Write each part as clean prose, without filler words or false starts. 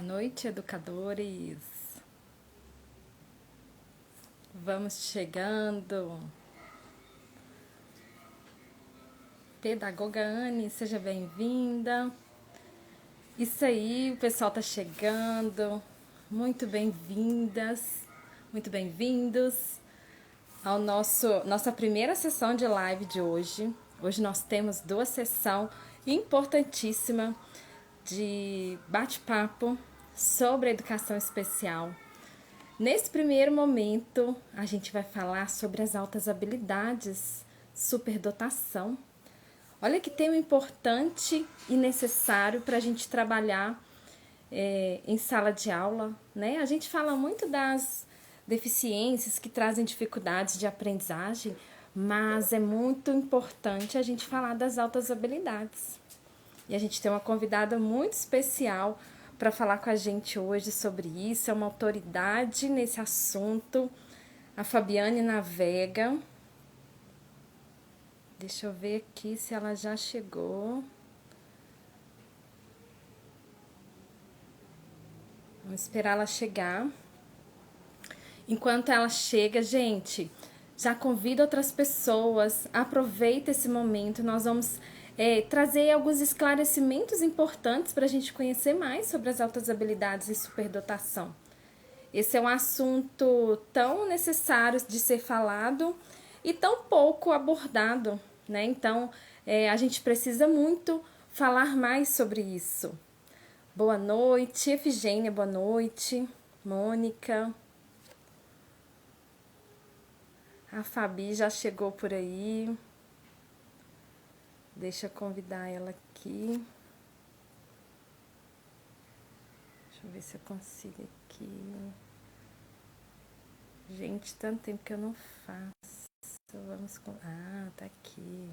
noite, educadores. Vamos chegando. Pedagoga Anne, seja bem-vinda. Isso aí, o pessoal tá chegando. Muito bem-vindas, muito bem-vindos ao nossa primeira sessão de live de hoje. Hoje nós temos duas sessões importantíssimas de bate-papo sobre a educação especial. Nesse primeiro momento, a gente vai falar sobre as altas habilidades, superdotação. Olha que tema importante e necessário para a gente trabalhar em sala de aula, né? A gente fala muito das deficiências que trazem dificuldades de aprendizagem, mas é muito importante a gente falar das altas habilidades. E a gente tem uma convidada muito especial para falar com a gente hoje sobre isso. É uma autoridade nesse assunto, a Fabiane Navega. Deixa eu ver aqui se ela já chegou. Vamos esperar ela chegar. Enquanto ela chega, gente, já convida outras pessoas, aproveita esse momento. Nós vamos trazer alguns esclarecimentos importantes para a gente conhecer mais sobre as altas habilidades e superdotação. Esse é um assunto tão necessário de ser falado e tão pouco abordado, né? Então, a gente precisa muito falar mais sobre isso. Boa noite, Efigênia, boa noite. Mônica. A Fabi já chegou por aí. Deixa eu convidar ela aqui. Deixa eu ver se eu consigo aqui. Gente, tanto tempo que eu não faço. Vamos com... Ah, tá aqui.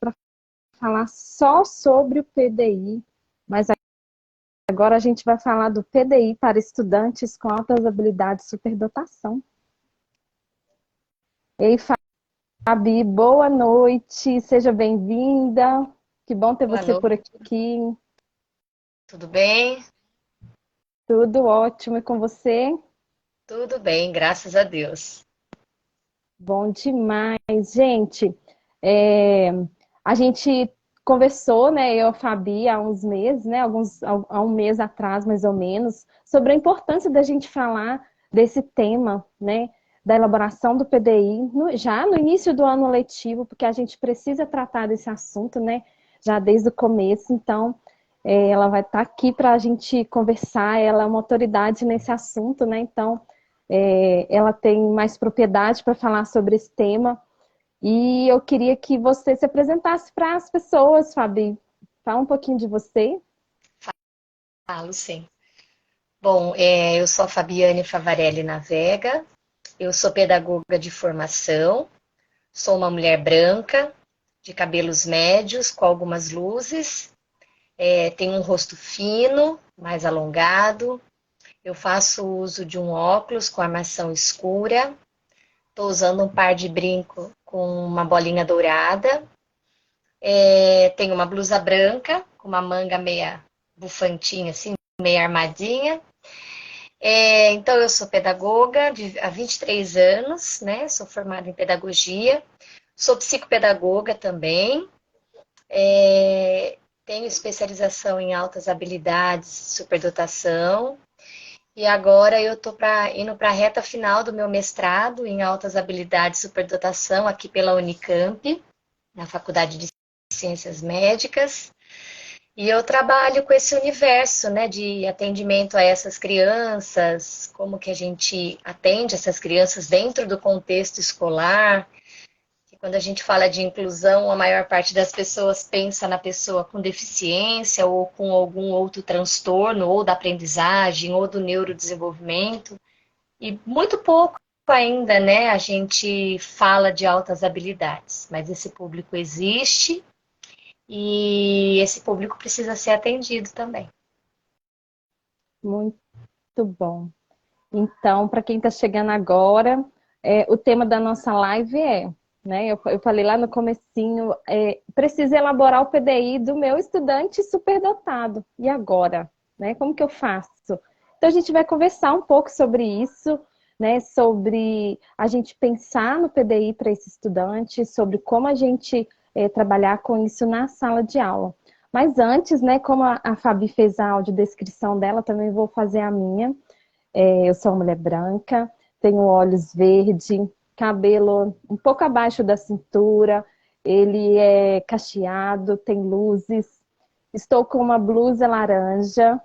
Para falar só sobre o PDI, mas agora a gente vai falar do PDI para estudantes com altas habilidades de superdotação. Ei, Fabi, boa noite, seja bem-vinda. Que bom ter Boa você por noite, aqui. tudo bem? Tudo ótimo, e com você? Tudo bem, graças a Deus. Bom demais, gente. A gente conversou, né, eu e a Fabi, há uns meses, né, há um mês atrás, mais ou menos, sobre a importância da gente falar desse tema, né, da elaboração do PDI, já no início do ano letivo, porque a gente precisa tratar desse assunto, né, já desde o começo. Então, ela vai estar aqui para a gente conversar, ela é uma autoridade nesse assunto, né, então, ela tem mais propriedade para falar sobre esse tema. E eu queria que você se apresentasse para as pessoas, Fabi. Fala um pouquinho de você. Falo sim. Bom, eu sou a Fabiane Favarelli Navega, eu sou pedagoga de formação, sou uma mulher branca, de cabelos médios, com algumas luzes, tenho um rosto fino, mais alongado, eu faço uso de um óculos com armação escura, estou usando um par de brinco com uma bolinha dourada. Tenho uma blusa branca, com uma manga meia bufantinha, assim, meia armadinha. Então, eu sou pedagoga há 23 anos, né? Sou formada em pedagogia. Sou psicopedagoga também. Tenho especialização em altas habilidades, superdotação. E agora eu estou indo para a reta final do meu mestrado em altas habilidades e superdotação aqui pela Unicamp, na Faculdade de Ciências Médicas, e eu trabalho com esse universo, né, de atendimento a essas crianças, como que a gente atende essas crianças dentro do contexto escolar. E quando a gente fala de inclusão, a maior parte das pessoas pensa na pessoa com deficiência ou com algum outro transtorno, ou da aprendizagem, ou do neurodesenvolvimento, e muito pouco ainda, né, a gente fala de altas habilidades, mas esse público existe. E esse público precisa ser atendido também. Muito bom. Então, para quem está chegando agora, o tema da nossa live né? Eu falei lá no comecinho, precisa elaborar o PDI do meu estudante superdotado. E agora? né? Como que eu faço? Então a gente vai conversar um pouco sobre isso, né? Sobre a gente pensar no PDI para esse estudante, sobre como a gente trabalhar com isso na sala de aula. Mas antes, né, como a Fabi fez a audiodescrição dela, também vou fazer a minha. Eu sou uma mulher branca, tenho olhos verde, cabelo um pouco abaixo da cintura, ele é cacheado, tem luzes. Estou com uma blusa laranja,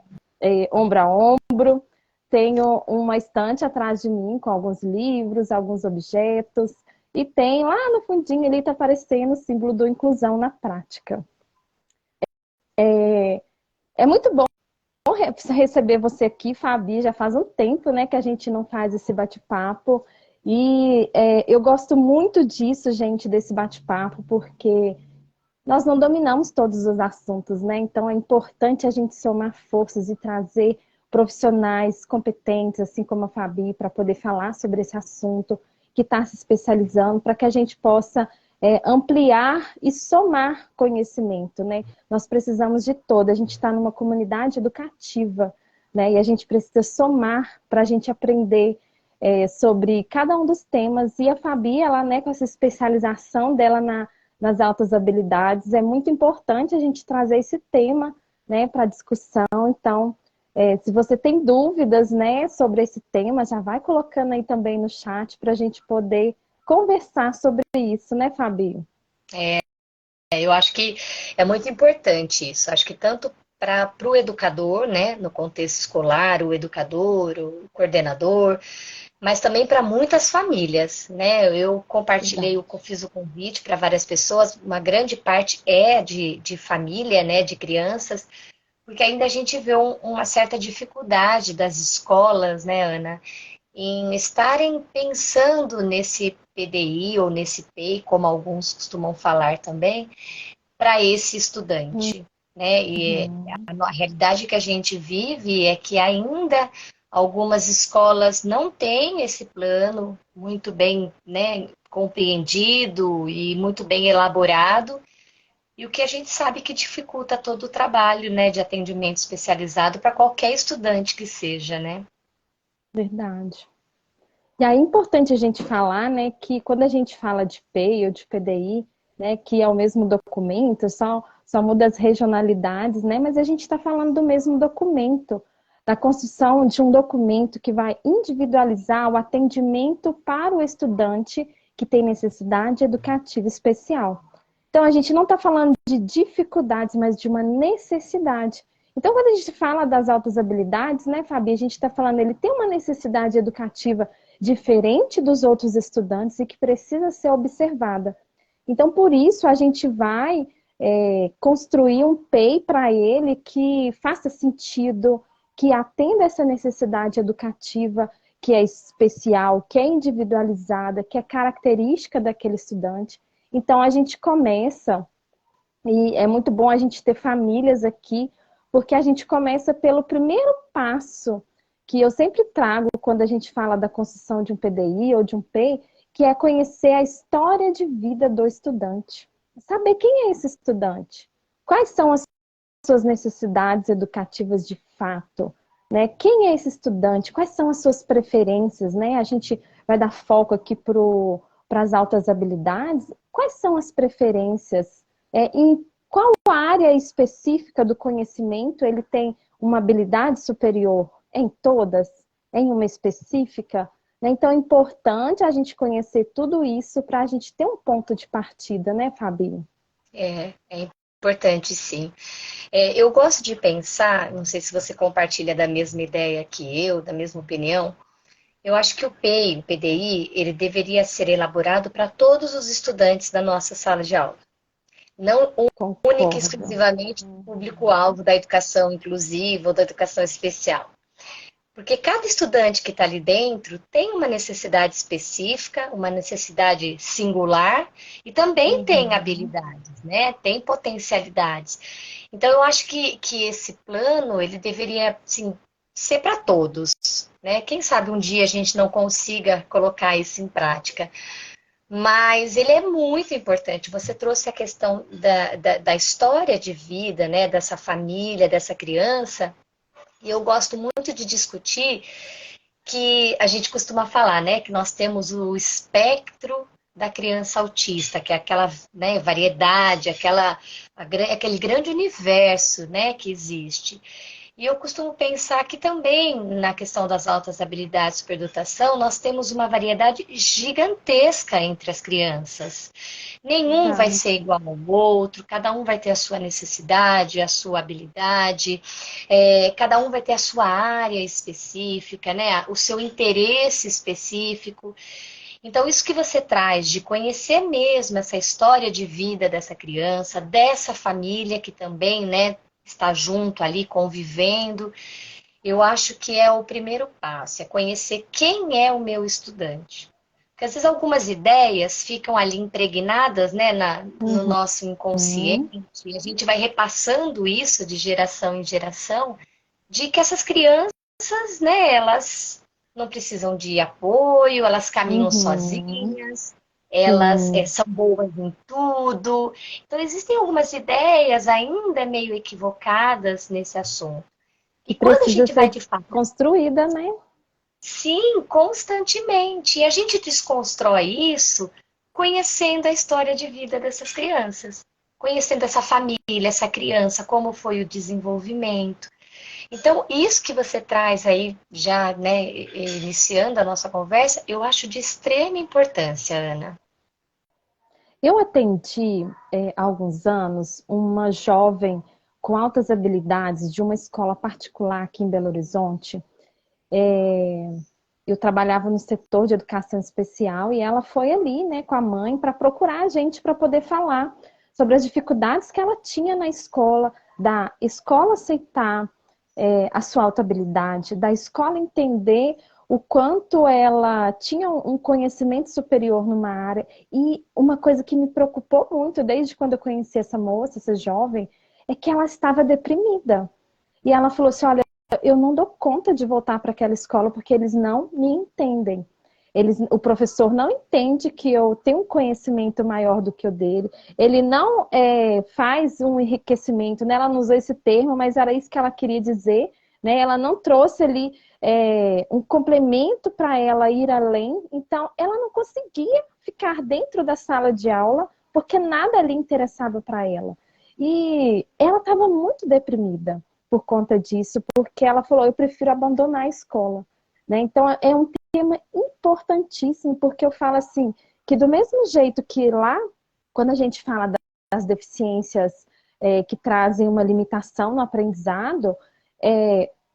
ombro a ombro. Tenho uma estante atrás de mim com alguns livros, alguns objetos. E tem lá no fundinho ali, está aparecendo o símbolo do Inclusão na Prática. É muito bom receber você aqui, Fabi. Já faz um tempo, né, que a gente não faz esse bate-papo. E eu gosto muito disso, gente, desse bate-papo, porque nós não dominamos todos os assuntos, né? Então é importante a gente somar forças e trazer profissionais competentes, assim como a Fabi, para poder falar sobre esse assunto, que está se especializando, para que a gente possa ampliar e somar conhecimento, né? Nós precisamos de todo, a gente está numa comunidade educativa, né? E a gente precisa somar para a gente aprender sobre cada um dos temas. E a Fabi, ela, né, com essa especialização dela nas altas habilidades, é muito importante a gente trazer esse tema, né, para discussão. Então, se você tem dúvidas, né, sobre esse tema, já vai colocando aí também no chat para a gente poder conversar sobre isso, né, Fabi? Eu acho que é muito importante isso. Acho que tanto para o educador, né, no contexto escolar, o educador, o coordenador, mas também para muitas famílias, né? Eu compartilhei, Verdade. eu fiz o convite para várias pessoas, uma grande parte é de família, né, de crianças, porque ainda a gente vê uma certa dificuldade das escolas, né, Ana, em estarem pensando nesse PDI ou nesse PEI, como alguns costumam falar também, para esse estudante, né? E Uhum. a realidade que a gente vive é que ainda algumas escolas não têm esse plano muito bem, né, compreendido e muito bem elaborado, e o que a gente sabe que dificulta todo o trabalho, né, de atendimento especializado para qualquer estudante que seja, né? Verdade. E aí é importante a gente falar, né, que quando a gente fala de PEI ou de PDI, né, que é o mesmo documento, só muda as regionalidades, né, mas a gente está falando do mesmo documento, da construção de um documento que vai individualizar o atendimento para o estudante que tem necessidade educativa especial. Então, a gente não está falando de dificuldades, mas de uma necessidade. Então, quando a gente fala das altas habilidades, né, Fabi, a gente está falando, ele tem uma necessidade educativa diferente dos outros estudantes e que precisa ser observada. Então, por isso, a gente vai construir um PEI para ele que faça sentido, que atenda essa necessidade educativa que é especial, que é individualizada, que é característica daquele estudante. Então, a gente começa, e é muito bom a gente ter famílias aqui, porque a gente começa pelo primeiro passo, que eu sempre trago quando a gente fala da construção de um PDI ou de um PEI, que é conhecer a história de vida do estudante. Saber quem é esse estudante, quais são as suas necessidades educativas de fato, né? Quem é esse estudante, quais são as suas preferências, né? A gente vai dar foco aqui para as altas habilidades. Quais são as preferências? Em qual área específica do conhecimento ele tem uma habilidade superior? Em todas? Em uma específica? Né? Então é importante a gente conhecer tudo isso para a gente ter um ponto de partida, né, Fabi? É importante, sim. Eu gosto de pensar, não sei se você compartilha da mesma ideia que eu, da mesma opinião. Eu acho que o PEI, o PDI, ele deveria ser elaborado para todos os estudantes da nossa sala de aula. Não única e Concordo. exclusivamente o público-alvo da educação inclusiva ou da educação especial. Porque cada estudante que está ali dentro tem uma necessidade específica, uma necessidade singular e também tem Uhum. habilidades, né? Tem potencialidades. Então, eu acho que esse plano, ele deveria, assim, ser para todos, né? Quem sabe um dia a gente não consiga colocar isso em prática. Mas ele é muito importante. Você trouxe a questão da história de vida, né? Dessa família, dessa criança. E eu gosto muito de discutir que a gente costuma falar, né, que nós temos o espectro da criança autista, que é aquela, né, variedade, aquele grande universo, né, que existe. E eu costumo pensar que também na questão das altas habilidades de superdotação, nós temos uma variedade gigantesca entre as crianças. Nenhum vai Verdade. ser igual ao outro, cada um vai ter a sua necessidade, a sua habilidade, cada um vai ter a sua área específica, né? O seu interesse específico. Então, isso que você traz de conhecer mesmo essa história de vida dessa criança, dessa família que também, né, está junto ali, convivendo, eu acho que é o primeiro passo, é conhecer quem é o meu estudante. Porque às vezes algumas ideias ficam ali impregnadas, né, no nosso Uhum. inconsciente, e a gente vai repassando isso de geração em geração, de que essas crianças, né, elas não precisam de apoio, elas caminham Uhum. sozinhas, elas Sim. são boas em tudo. Então, existem algumas ideias ainda meio equivocadas nesse assunto. Que E quando a precisa gente vai ser de fato, construída, né? sim, constantemente, e a gente desconstrói isso conhecendo a história de vida dessas crianças, conhecendo essa família, essa criança, como foi o desenvolvimento. Então, isso que você traz aí, já, né, iniciando a nossa conversa, eu acho de extrema importância, Ana. Eu atendi, há alguns anos, uma jovem com altas habilidades de uma escola particular aqui em Belo Horizonte. Eu trabalhava no setor de educação especial e ela foi ali, né, com a mãe para procurar a gente para poder falar sobre as dificuldades que ela tinha na escola, da escola aceitar a sua alta habilidade, da escola entender o quanto ela tinha um conhecimento superior numa área. E uma coisa que me preocupou muito desde quando eu conheci essa moça, essa jovem, é que ela estava deprimida. E ela falou assim: olha, eu não dou conta de voltar para aquela escola porque eles não me entendem. O professor não entende que eu tenho um conhecimento maior do que o dele. Ele não faz um enriquecimento, né? Ela não usou esse termo, mas era isso que ela queria dizer, né? Ela não trouxe ali um complemento para ela ir além. Então, ela não conseguia ficar dentro da sala de aula porque nada ali interessava para ela. E ela estava muito deprimida por conta disso, porque ela falou: eu prefiro abandonar a escola. Né? Então, é um tema importantíssimo, porque eu falo assim, que do mesmo jeito que lá, quando a gente fala das deficiências que trazem uma limitação no aprendizado,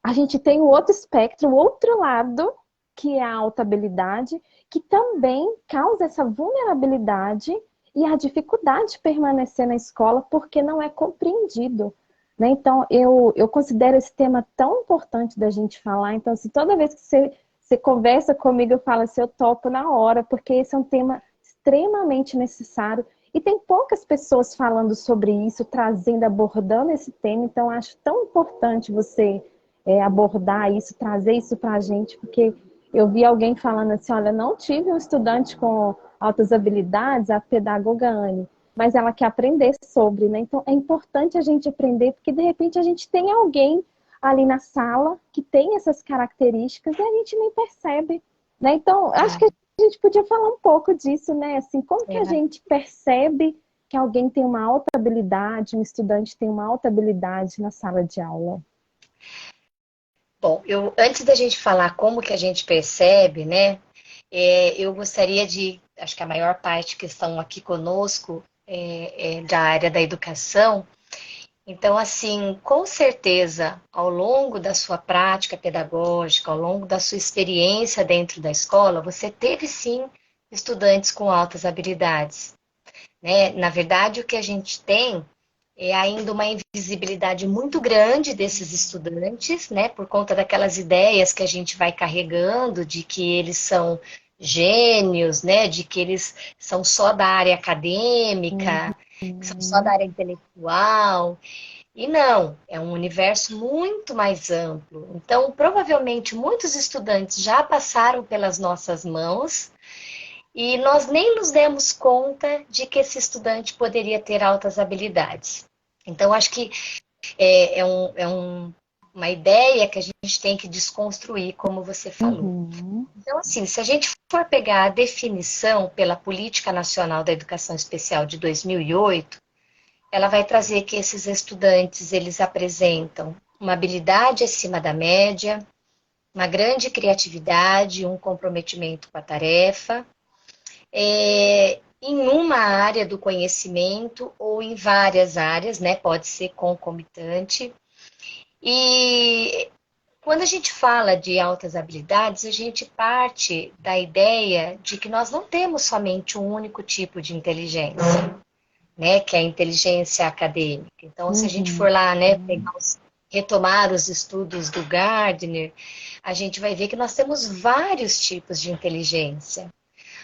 a gente tem o outro espectro, o outro lado, que é a alta habilidade, que também causa essa vulnerabilidade e a dificuldade de permanecer na escola porque não é compreendido. Né? Então, eu considero esse tema tão importante da gente falar. Então, assim, toda vez que você conversa comigo, eu falo assim, eu topo na hora, porque esse é um tema extremamente necessário. E tem poucas pessoas falando sobre isso, trazendo, abordando esse tema. Então, eu acho tão importante você abordar isso, trazer isso para a gente, porque eu vi alguém falando assim: olha, não tive um estudante com altas habilidades, a pedagoga Anne, mas ela quer aprender sobre, né? Então é importante a gente aprender, porque de repente a gente tem alguém ali na sala que tem essas características e a gente nem percebe, né? Então, acho Ah, que a gente podia falar um pouco disso, né? Assim, como que a é. gente percebe que alguém tem uma alta habilidade, um estudante tem uma alta habilidade na sala de aula? Bom, antes da gente falar como que a gente percebe, né, eu gostaria acho que a maior parte que estão aqui conosco é da área da educação. Então, assim, com certeza, ao longo da sua prática pedagógica, ao longo da sua experiência dentro da escola, você teve sim estudantes com altas habilidades, né? Na verdade, o que a gente tem é ainda uma invisibilidade muito grande desses estudantes, né? Por conta daquelas ideias que a gente vai carregando de que eles são gênios, né? De que eles são só da área acadêmica, que são só da Uhum. área intelectual. E não, é um universo muito mais amplo. Então, provavelmente, muitos estudantes já passaram pelas nossas mãos e nós nem nos demos conta de que esse estudante poderia ter altas habilidades. Então, acho que é um uma ideia que a gente tem que desconstruir, como você falou. Uhum. Então, assim, se a gente for pegar a definição pela Política Nacional da Educação Especial de 2008, ela vai trazer que esses estudantes, eles apresentam uma habilidade acima da média, uma grande criatividade, um comprometimento com a tarefa, em uma área do conhecimento ou em várias áreas, né? Pode ser concomitante. E quando a gente fala de altas habilidades, a gente parte da ideia de que nós não temos somente um único tipo de inteligência, né? Que é a inteligência acadêmica. Então, se a gente Uhum. for lá, né, retomar os estudos do Gardner, a gente vai ver que nós temos vários tipos de inteligência.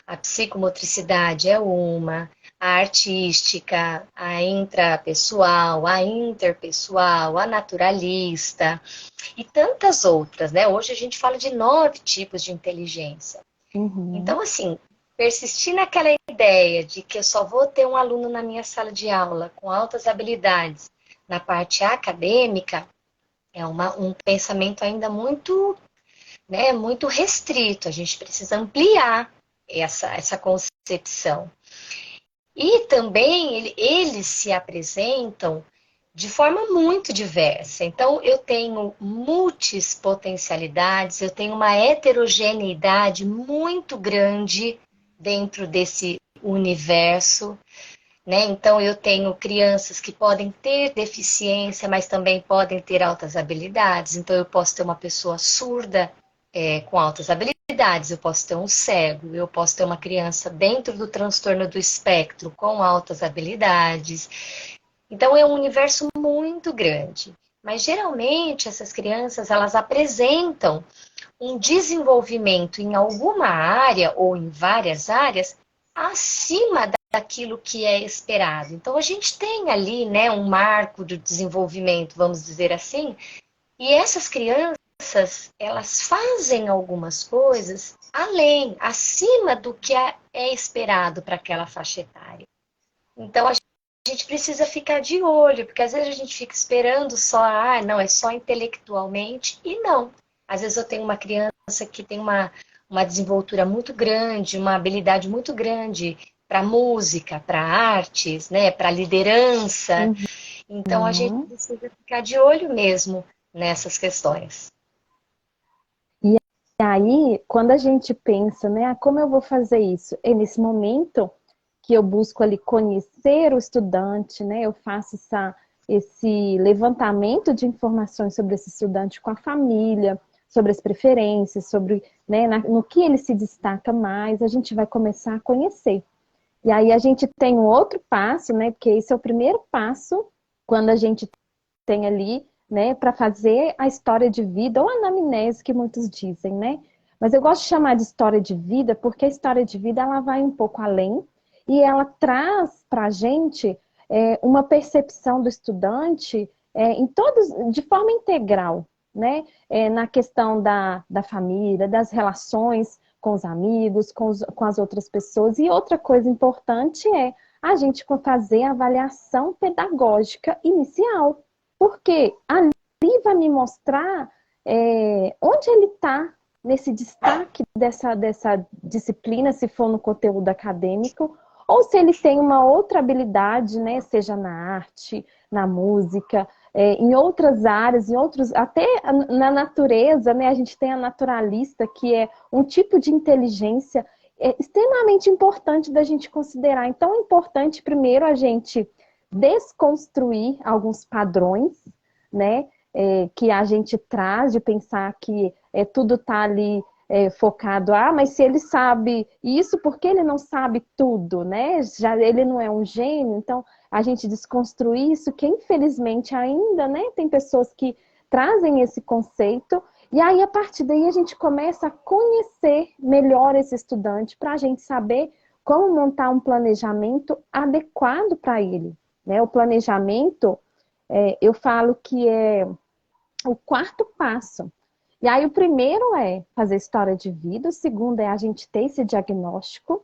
A psicomotricidade é uma, a artística, a intrapessoal, a interpessoal, a naturalista e tantas outras, né? Hoje a gente fala de 9 tipos de inteligência. Uhum. Então, assim, persistir naquela ideia de que eu só vou ter um aluno na minha sala de aula com altas habilidades na parte acadêmica é um pensamento ainda muito, né, muito restrito. A gente precisa ampliar essa concepção. E também eles se apresentam de forma muito diversa. Então, eu tenho multis potencialidades, eu tenho uma heterogeneidade muito grande dentro desse universo, né? Então, eu tenho crianças que podem ter deficiência, mas também podem ter altas habilidades. Então, eu posso ter uma pessoa surda, com altas habilidades, eu posso ter um cego, eu posso ter uma criança dentro do transtorno do espectro com altas habilidades. Então, é um universo muito grande. Mas, geralmente, essas crianças, elas apresentam um desenvolvimento em alguma área ou em várias áreas acima daquilo que é esperado. Então, a gente tem ali, né, um marco de desenvolvimento, vamos dizer assim, e essas crianças, elas fazem algumas coisas além, acima do que é esperado para aquela faixa etária. Então, a gente precisa ficar de olho, porque às vezes a gente fica esperando só, não, é só intelectualmente, e não. Às vezes eu tenho uma criança que tem uma desenvoltura muito grande, uma habilidade muito grande para música, para artes, né, para liderança. Então a gente Uhum. precisa ficar de olho mesmo nessas questões. E aí, quando a gente pensa, né, como eu vou fazer isso? É nesse momento que eu busco ali conhecer o estudante, né, eu faço esse levantamento de informações sobre esse estudante com a família, sobre as preferências, sobre, né, no que ele se destaca mais, a gente vai começar a conhecer. E aí a gente tem um outro passo, né, porque esse é o primeiro passo, quando a gente tem ali, né, para fazer a história de vida, ou a anamnese que muitos dizem, né? Mas eu gosto de chamar de história de vida, porque a história de vida ela vai um pouco além e ela traz para a gente uma percepção do estudante em todos, de forma integral, né? Na questão da família, das relações com os amigos, com as outras pessoas. E outra coisa importante é a gente fazer a avaliação pedagógica inicial. Porque ali vai me mostrar onde ele está nesse destaque dessa disciplina, se for no conteúdo acadêmico, ou se ele tem uma outra habilidade, né, seja na arte, na música, em outras áreas, em outros, até na natureza, né, a gente tem a naturalista, que é um tipo de inteligência extremamente importante da gente considerar. Então, é importante, primeiro, a gente desconstruir alguns padrões, né, que a gente traz de pensar que tudo está ali focado, mas se ele sabe isso, por que ele não sabe tudo, né? Já ele não é um gênio, então a gente desconstruir isso, que infelizmente ainda, né, tem pessoas que trazem esse conceito, e aí a partir daí a gente começa a conhecer melhor esse estudante para a gente saber como montar um planejamento adequado para ele, né? O planejamento, eu falo que é o quarto passo. E aí o primeiro é fazer história de vida, o segundo é a gente ter esse diagnóstico,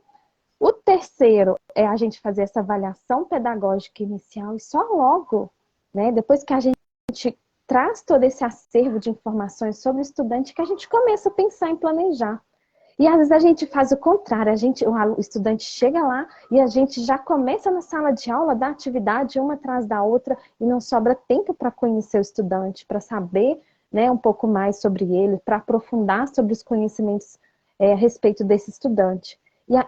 o terceiro é a gente fazer essa avaliação pedagógica inicial e só logo, né, depois que a gente traz todo esse acervo de informações sobre o estudante que a gente começa a pensar em planejar. E às vezes a gente faz o contrário, o estudante chega lá e a gente já começa na sala de aula da atividade uma atrás da outra e não sobra tempo para conhecer o estudante, para saber, né, um pouco mais sobre ele, para aprofundar sobre os conhecimentos a respeito desse estudante.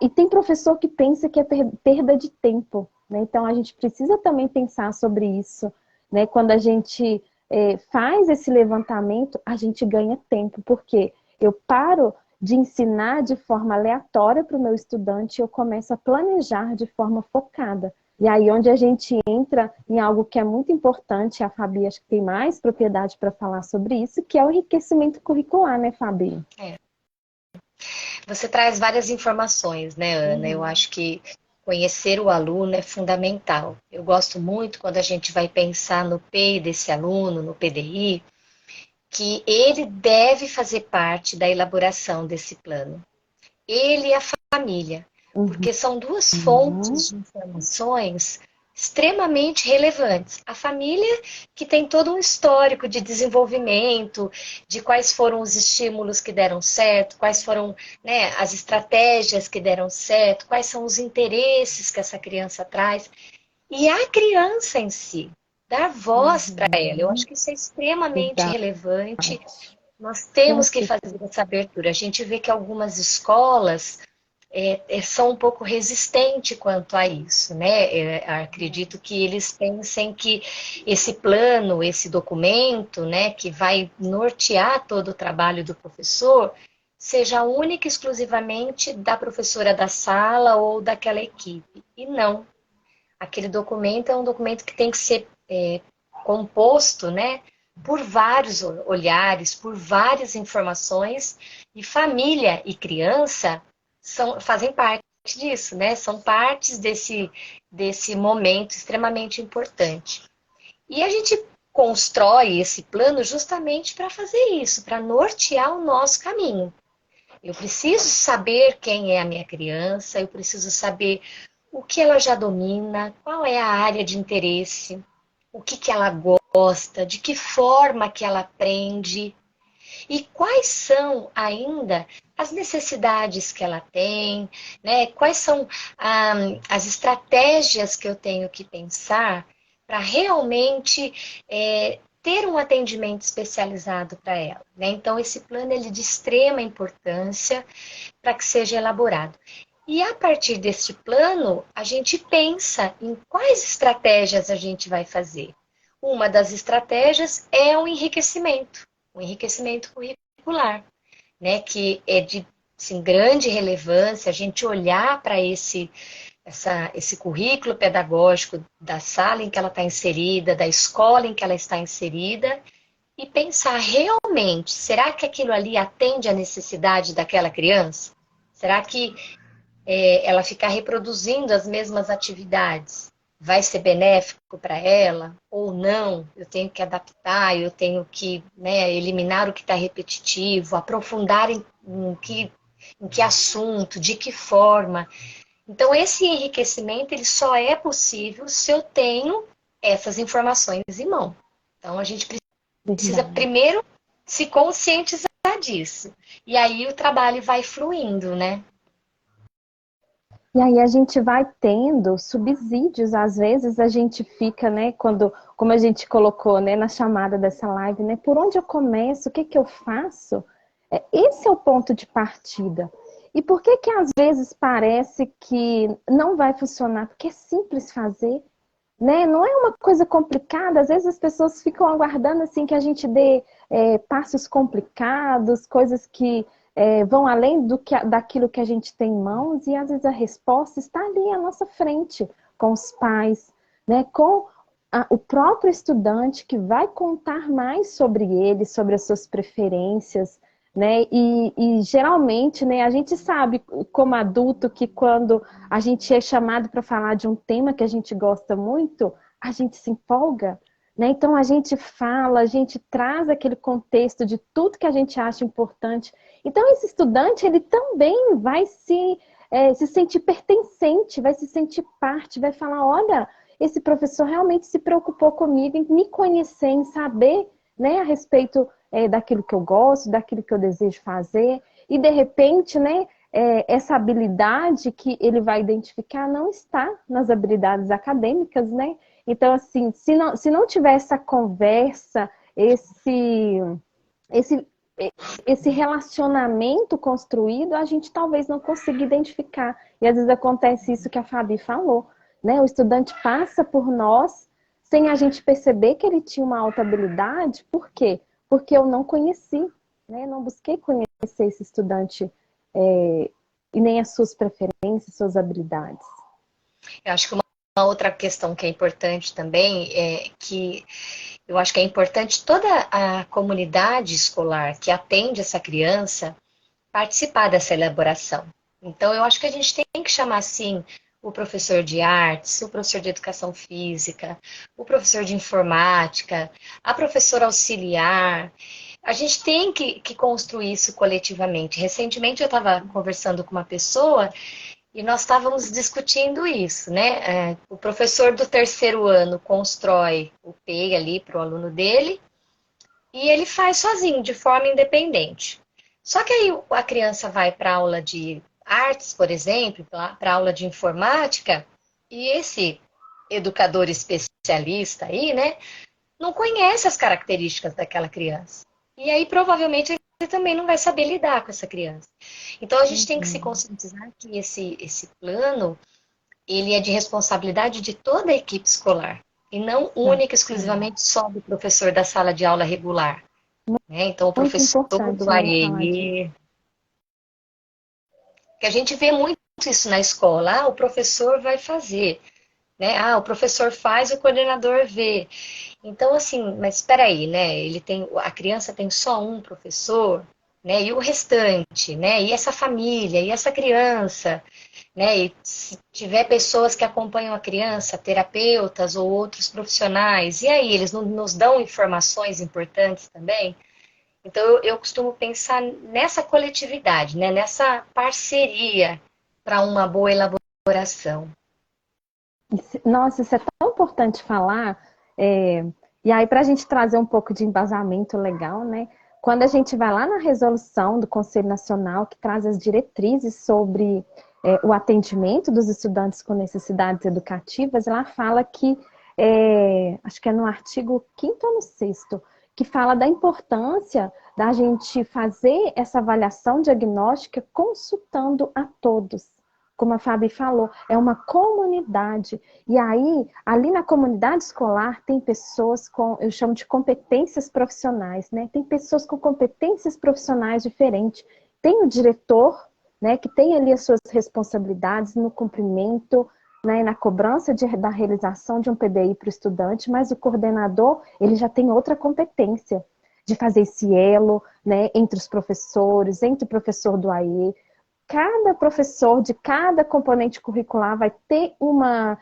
E tem professor que pensa que é perda de tempo, né? Então a gente precisa também pensar sobre isso, né? Quando a gente faz esse levantamento, a gente ganha tempo, porque eu paro de ensinar de forma aleatória para o meu estudante, eu começo a planejar de forma focada. E aí onde a gente entra em algo que é muito importante, a Fabi acho que tem mais propriedade para falar sobre isso, que é o enriquecimento curricular, né, Fabi? Você traz várias informações, né, Ana? Eu acho que conhecer o aluno é fundamental. Eu gosto muito quando a gente vai pensar no PEI desse aluno, no PDI, que ele deve fazer parte da elaboração desse plano. Ele e a família, porque são duas fontes de informações extremamente relevantes. A família, que tem todo um histórico de desenvolvimento, de quais foram os estímulos que deram certo, quais foram, né, as estratégias que deram certo, quais são os interesses que essa criança traz. E a criança em si, dar voz para ela. Eu acho que isso é extremamente relevante. Nós temos que fazer essa abertura. A gente vê que algumas escolas são um pouco resistentes quanto a isso, né? Acredito que eles pensem que esse plano, esse documento, né, que vai nortear todo o trabalho do professor, seja única e exclusivamente da professora da sala ou daquela equipe. E não. Aquele documento é um documento que tem que ser composto, né, por vários olhares, por várias informações, e família e criança fazem parte disso, né? São partes desse momento extremamente importante. E a gente constrói esse plano justamente para fazer isso, para nortear o nosso caminho. Eu preciso saber quem é a minha criança, eu preciso saber o que ela já domina, qual é a área de interesse, o que ela gosta, de que forma que ela aprende e quais são ainda as necessidades que ela tem, né? Quais são as estratégias que eu tenho que pensar para realmente ter um atendimento especializado para ela, né? Então, esse plano ele é de extrema importância para que seja elaborado. E a partir deste plano, a gente pensa em quais estratégias a gente vai fazer. Uma das estratégias é o enriquecimento curricular, né? Que é de assim, grande relevância a gente olhar para esse currículo pedagógico da sala em que ela está inserida, da escola em que ela está inserida, e pensar realmente, será que aquilo ali atende à necessidade daquela criança? Será que ela ficar reproduzindo as mesmas atividades vai ser benéfico para ela ou não? Eu tenho que adaptar, eu tenho que, né, eliminar o que está repetitivo, aprofundar em que assunto, de que forma. Então, esse enriquecimento ele só é possível se eu tenho essas informações em mão. Então, a gente precisa primeiro se conscientizar disso. E aí o trabalho vai fluindo, né? E aí a gente vai tendo subsídios, às vezes a gente fica, né, como a gente colocou, né, na chamada dessa live, né, por onde eu começo, o que que eu faço? Esse é o ponto de partida. E por que que às vezes parece que não vai funcionar? Porque é simples fazer, né? Não é uma coisa complicada, às vezes as pessoas ficam aguardando assim que a gente dê passos complicados, coisas que vão além daquilo que a gente tem em mãos, e às vezes a resposta está ali à nossa frente, com os pais, né? Com o próprio estudante que vai contar mais sobre ele, sobre as suas preferências, né? E geralmente, né, a gente sabe como adulto que quando a gente é chamado para falar de um tema que a gente gosta muito, a gente se empolga, né? Então a gente fala, a gente traz aquele contexto de tudo que a gente acha importante. Então esse estudante, ele também vai se sentir pertencente, vai se sentir parte, vai falar, olha, esse professor realmente se preocupou comigo, em me conhecer, em saber, né, a respeito daquilo que eu gosto, daquilo que eu desejo fazer, e de repente, né, essa habilidade que ele vai identificar não está nas habilidades acadêmicas, né? Então, assim, se não tiver essa conversa, esse, esse relacionamento construído, a gente talvez não consiga identificar. E às vezes acontece isso que a Fabi falou, né? O estudante passa por nós sem a gente perceber que ele tinha uma alta habilidade. Por quê? Porque eu não conheci, né? Não busquei conhecer esse estudante e nem as suas preferências, suas habilidades. Eu acho que uma outra questão que é importante também é que eu acho que é importante toda a comunidade escolar que atende essa criança participar dessa elaboração. Então, eu acho que a gente tem que chamar, assim, o professor de artes, o professor de educação física, o professor de informática, a professora auxiliar. A gente tem que construir isso coletivamente. Recentemente, eu estava conversando com uma pessoa e nós estávamos discutindo isso, né? O professor do terceiro ano constrói o PEI ali para o aluno dele e ele faz sozinho, de forma independente. Só que aí a criança vai para aula de artes, por exemplo, para aula de informática, e esse educador especialista aí, né, não conhece as características daquela criança. E aí provavelmente ele também não vai saber lidar com essa criança. Então a gente tem que se conscientizar que esse plano, ele é de responsabilidade de toda a equipe escolar, e não única e exclusivamente só do professor da sala de aula regular. Né? Então, o Muito professor importante, do né, falar disso. AE, que a gente vê muito isso na escola, o professor vai fazer, né? O professor faz, o coordenador vê. Então, assim, mas espera aí, né? A criança tem só um professor, né? E o restante, né? E essa família, e essa criança, né? E se tiver pessoas que acompanham a criança, terapeutas ou outros profissionais, e aí eles não nos dão informações importantes também? Então, eu costumo pensar nessa coletividade, né? Nessa parceria para uma boa elaboração. Nossa, isso é tão importante falar. E aí, para a gente trazer um pouco de embasamento legal, né? Quando a gente vai lá na resolução do Conselho Nacional, que traz as diretrizes sobre o atendimento dos estudantes com necessidades educativas, lá fala que, acho que é no artigo 5º ou no 6º, que fala da importância da gente fazer essa avaliação diagnóstica consultando a todos. Como a Fabi falou, é uma comunidade. E aí, ali na comunidade escolar, tem pessoas com, eu chamo de competências profissionais, né? Tem pessoas com competências profissionais diferentes. Tem o diretor, né, que tem ali as suas responsabilidades no cumprimento, né, na cobrança da realização de um PDI para o estudante, mas o coordenador, ele já tem outra competência de fazer esse elo, né, entre os professores, entre o professor do AE. Cada professor de cada componente curricular vai ter uma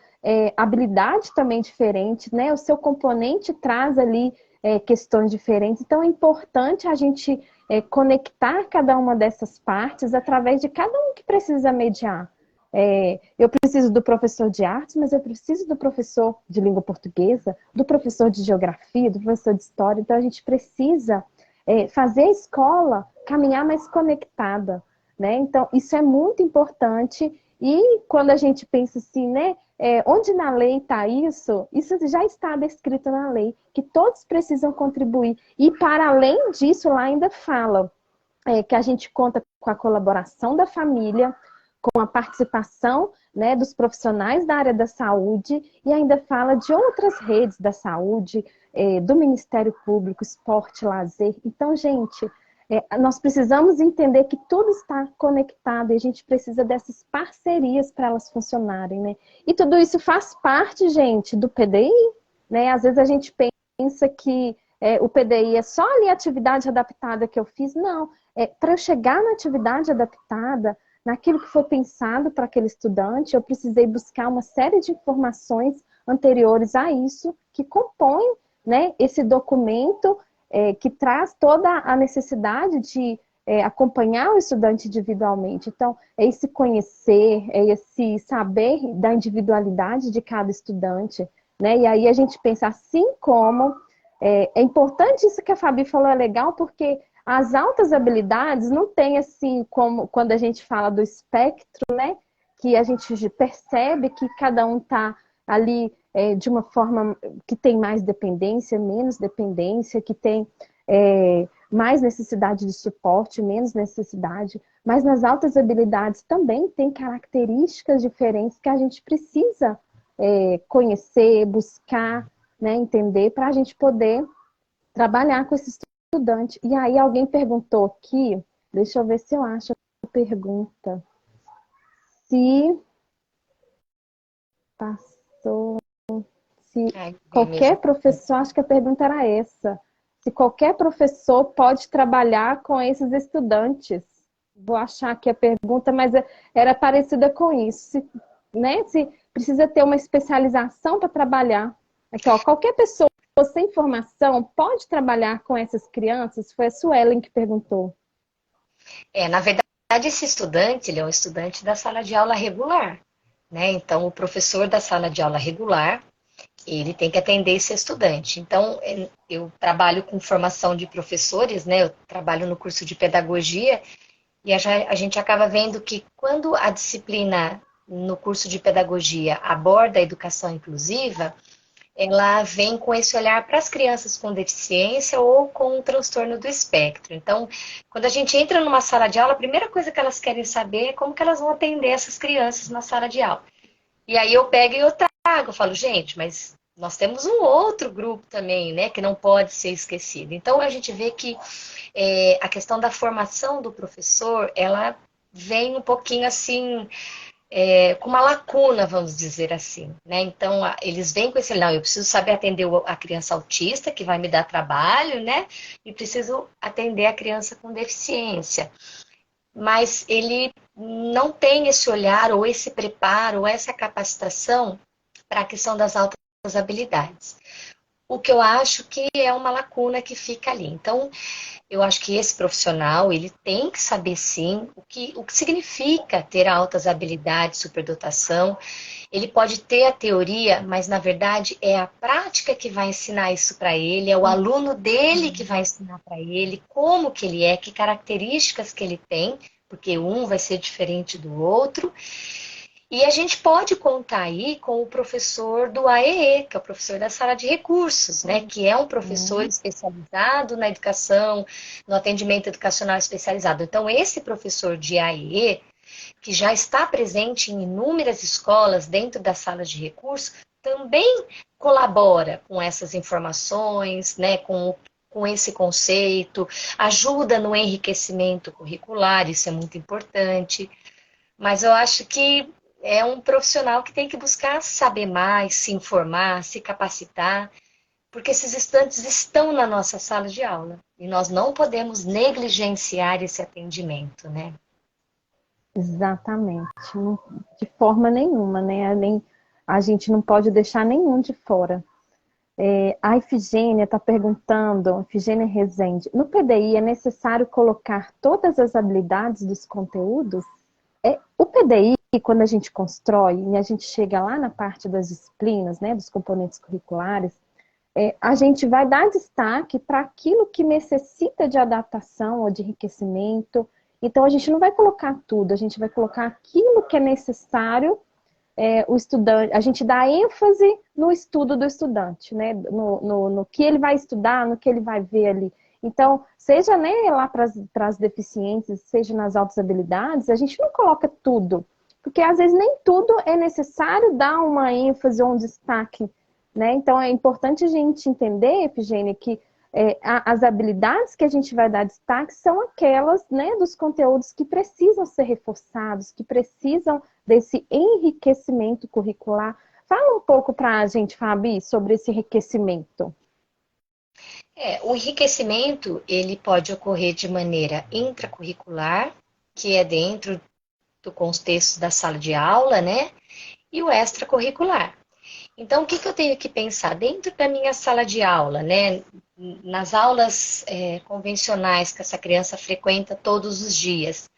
habilidade também diferente, né? O seu componente traz ali questões diferentes. Então, é importante a gente conectar cada uma dessas partes através de cada um que precisa mediar. Eu preciso do professor de artes, mas eu preciso do professor de língua portuguesa, do professor de geografia, do professor de história. Então, a gente precisa fazer a escola caminhar mais conectada. Né? Então, isso é muito importante. E quando a gente pensa assim, né, onde na lei está isso? Isso já está descrito na lei, que todos precisam contribuir. E para além disso, lá ainda fala que a gente conta com a colaboração da família, com a participação, né, dos profissionais da área da saúde, e ainda fala de outras redes da saúde, do Ministério Público, esporte, lazer. Então, gente, nós precisamos entender que tudo está conectado e a gente precisa dessas parcerias para elas funcionarem, né? E tudo isso faz parte, gente, do PDI, né? Às vezes a gente pensa que o PDI é só ali a atividade adaptada que eu fiz. Não, para eu chegar na atividade adaptada, naquilo que foi pensado para aquele estudante, eu precisei buscar uma série de informações anteriores a isso, que compõem, né, esse documento que traz toda a necessidade de acompanhar o estudante individualmente. Então, é esse conhecer, é esse saber da individualidade de cada estudante, né? E aí a gente pensa, assim como É importante isso que a Fabi falou, é legal, porque as altas habilidades não tem assim como quando a gente fala do espectro, né? Que a gente percebe que cada um está ali de uma forma que tem mais dependência, menos dependência, que tem mais necessidade de suporte, menos necessidade. Mas nas altas habilidades também tem características diferentes que a gente precisa conhecer, buscar, né, entender, para a gente poder trabalhar com esse estudante. E aí alguém perguntou aqui, deixa eu ver se eu acho a pergunta, se passou, se qualquer professor, acho que a pergunta era essa, se qualquer professor pode trabalhar com esses estudantes. Vou achar aqui a pergunta, mas era parecida com isso, né? Se precisa ter uma especialização para trabalhar. Aqui, ó, qualquer pessoa sem formação pode trabalhar com essas crianças? Foi a Suelen que perguntou. Na verdade, esse estudante, ele é um estudante da sala de aula regular, né? Então, o professor da sala de aula regular, ele tem que atender esse estudante. Então, eu trabalho com formação de professores, né? Eu trabalho no curso de pedagogia e a gente acaba vendo que quando a disciplina no curso de pedagogia aborda a educação inclusiva, ela vem com esse olhar para as crianças com deficiência ou com um transtorno do espectro. Então, quando a gente entra numa sala de aula, a primeira coisa que elas querem saber é como que elas vão atender essas crianças na sala de aula. E aí eu pego e eu trago, eu falo, gente, mas nós temos um outro grupo também, né, que não pode ser esquecido. Então, a gente vê que a questão da formação do professor, ela vem um pouquinho assim, com uma lacuna, vamos dizer assim, né? Então, eles vêm com esse, não, eu preciso saber atender a criança autista, que vai me dar trabalho, né? E preciso atender a criança com deficiência. Mas ele não tem esse olhar, ou esse preparo, ou essa capacitação para a questão das altas habilidades. O que eu acho que é uma lacuna que fica ali. Então, eu acho que esse profissional, ele tem que saber sim o que significa ter altas habilidades, superdotação. Ele pode ter a teoria, mas na verdade é a prática que vai ensinar isso para ele, é o aluno dele que vai ensinar para ele como que ele é, que características que ele tem, porque um vai ser diferente do outro. E a gente pode contar aí com o professor do AEE, que é o professor da sala de recursos, né? Que é um professor especializado na educação, no atendimento educacional especializado. Então, esse professor de AEE, que já está presente em inúmeras escolas dentro da sala de recursos, também colabora com essas informações, né? Com esse conceito, ajuda no enriquecimento curricular, isso é muito importante. Mas eu acho que é um profissional que tem que buscar saber mais, se informar, se capacitar, porque esses estudantes estão na nossa sala de aula e nós não podemos negligenciar esse atendimento, né? Exatamente. De forma nenhuma, né? A gente não pode deixar nenhum de fora. A Ifigênia está perguntando, Ifigênia Rezende, no PDI é necessário colocar todas as habilidades dos conteúdos? O PDI, quando a gente constrói e a gente chega lá na parte das disciplinas, né, dos componentes curriculares, a gente vai dar destaque para aquilo que necessita de adaptação ou de enriquecimento. Então, a gente não vai colocar tudo, a gente vai colocar aquilo que é necessário o estudante, a gente dá ênfase no estudo do estudante, né? No que ele vai estudar, no que ele vai ver ali. Então, seja né, lá para as deficiências, seja nas altas habilidades, a gente não coloca tudo, porque às vezes nem tudo é necessário dar uma ênfase ou um destaque, né? Então, é importante a gente entender, Efigênia, que as habilidades que a gente vai dar destaque são aquelas, né, dos conteúdos que precisam ser reforçados, que precisam desse enriquecimento curricular. Fala um pouco para a gente, Fabi, sobre esse enriquecimento. O enriquecimento, ele pode ocorrer de maneira intracurricular, que é dentro do contexto da sala de aula, né? E o extracurricular. Então, o que eu tenho que pensar? Dentro da minha sala de aula, né? Nas aulas convencionais que essa criança frequenta todos os dias,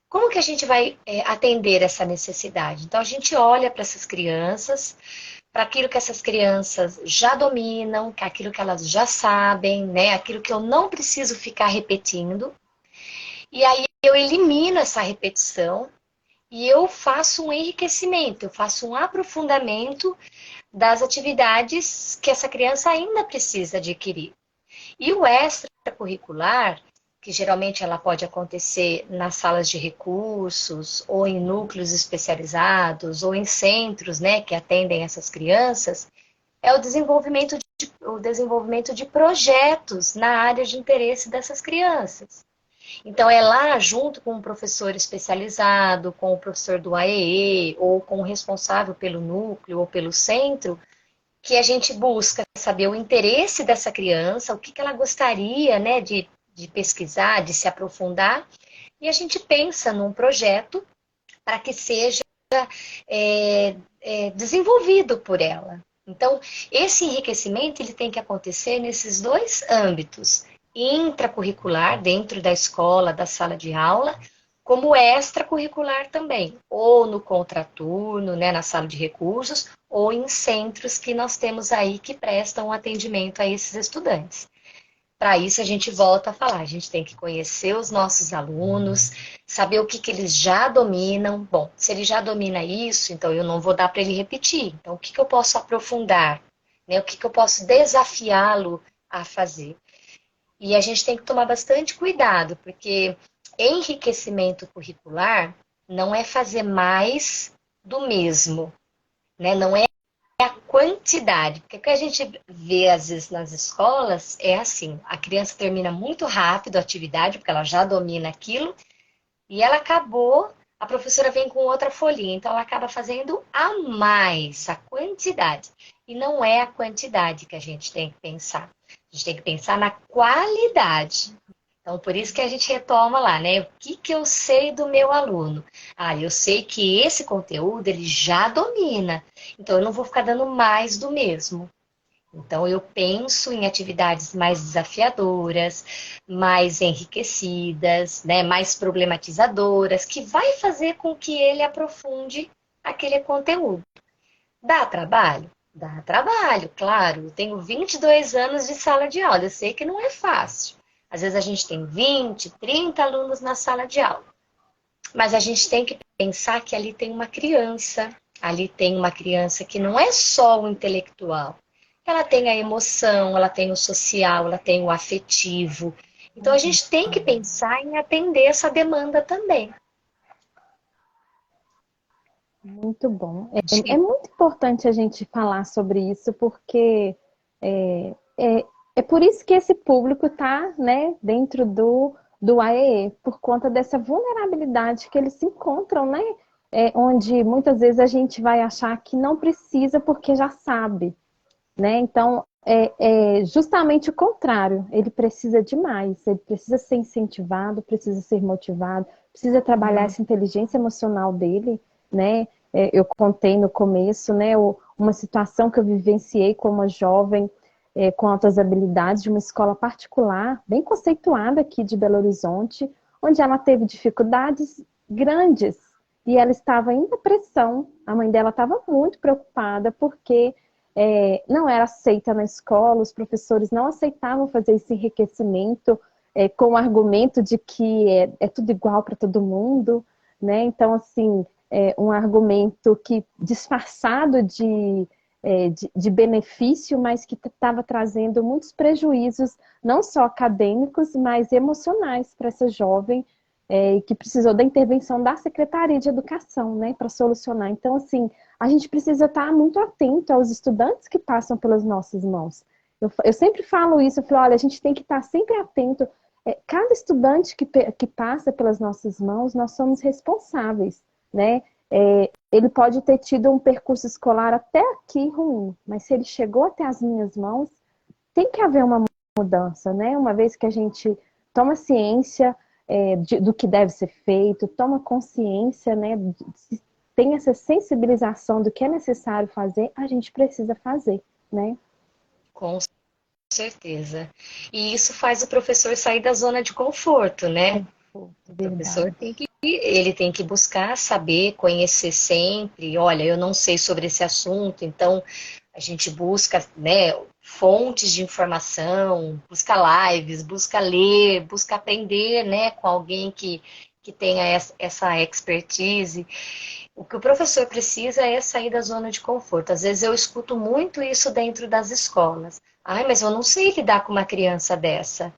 como que a gente vai atender essa necessidade? Então, a gente olha para essas crianças para aquilo que essas crianças já dominam, aquilo que elas já sabem, né? Aquilo que eu não preciso ficar repetindo. E aí eu elimino essa repetição e eu faço um enriquecimento, eu faço um aprofundamento das atividades que essa criança ainda precisa adquirir. E o extracurricular, que geralmente ela pode acontecer nas salas de recursos, ou em núcleos especializados, ou em centros, né, que atendem essas crianças, é o desenvolvimento de projetos na área de interesse dessas crianças. Então, é lá, junto com um professor especializado, com o professor do AEE, ou com o responsável pelo núcleo ou pelo centro, que a gente busca saber o interesse dessa criança, o que ela gostaria, né, de pesquisar, de se aprofundar, e a gente pensa num projeto para que seja desenvolvido por ela. Então, esse enriquecimento ele tem que acontecer nesses dois âmbitos, intracurricular, dentro da escola, da sala de aula, como extracurricular também, ou no contraturno, né, na sala de recursos, ou em centros que nós temos aí que prestam atendimento a esses estudantes. Para isso, a gente volta a falar, a gente tem que conhecer os nossos alunos, saber o que eles já dominam. Bom, se ele já domina isso, então eu não vou dar para ele repetir. Então, o que eu posso aprofundar? Né? O que eu posso desafiá-lo a fazer? E a gente tem que tomar bastante cuidado, porque enriquecimento curricular não é fazer mais do mesmo, né? Não é a quantidade, porque o que a gente vê às vezes nas escolas é assim, a criança termina muito rápido a atividade, porque ela já domina aquilo, e ela acabou, a professora vem com outra folhinha, então ela acaba fazendo a mais, a quantidade. E não é a quantidade que a gente tem que pensar. A gente tem que pensar na qualidade. Então, por isso que a gente retoma lá, né? O que eu sei do meu aluno? Ah, eu sei que esse conteúdo ele já domina. Então, eu não vou ficar dando mais do mesmo. Então, eu penso em atividades mais desafiadoras, mais enriquecidas, né? Mais problematizadoras, que vai fazer com que ele aprofunde aquele conteúdo. Dá trabalho? Dá trabalho, claro. Eu tenho 22 anos de sala de aula, eu sei que não é fácil. Às vezes a gente tem 20, 30 alunos na sala de aula. Mas a gente tem que pensar que ali tem uma criança que não é só o intelectual. Ela tem a emoção, ela tem o social, ela tem o afetivo. Então a gente tem que pensar em atender essa demanda também. Muito bom. É muito importante a gente falar sobre isso, porque é, é, é por isso que esse público está, né, dentro do AEE, por conta dessa vulnerabilidade que eles se encontram, né? Onde muitas vezes a gente vai achar que não precisa porque já sabe, né? Então, é justamente o contrário. Ele precisa de mais, ele precisa ser incentivado, precisa ser motivado, precisa trabalhar essa inteligência emocional dele, né? Eu contei no começo, né, uma situação que eu vivenciei com uma jovem com altas habilidades de uma escola particular, bem conceituada aqui de Belo Horizonte, onde ela teve dificuldades grandes e ela estava em depressão. A mãe dela estava muito preocupada porque não era aceita na escola, os professores não aceitavam fazer esse enriquecimento com o argumento de que é tudo igual para todo mundo, né? Então, assim, um argumento que disfarçado de benefício, mas que estava trazendo muitos prejuízos, não só acadêmicos, mas emocionais para essa jovem que precisou da intervenção da Secretaria de Educação, né, para solucionar. Então, assim, a gente precisa estar muito atento aos estudantes que passam pelas nossas mãos. Eu sempre falo isso, eu falo, olha, a gente tem que estar sempre atento. Cada estudante que passa pelas nossas mãos, nós somos responsáveis, né? Ele pode ter tido um percurso escolar até aqui ruim, mas se ele chegou até as minhas mãos, tem que haver uma mudança, né? Uma vez que a gente toma ciência do que deve ser feito, toma consciência, né? Tem essa sensibilização do que é necessário fazer, a gente precisa fazer, né? Com certeza. E isso faz o professor sair da zona de conforto, né? O professor Verdade. tem que ele tem que buscar saber, conhecer sempre. Olha, eu não sei sobre esse assunto, então a gente busca, né, fontes de informação, busca lives, busca ler, busca aprender, né, com alguém que tenha essa expertise. O que o professor precisa é sair da zona de conforto. Às vezes eu escuto muito isso dentro das escolas. Ai, mas eu não sei lidar com uma criança dessa.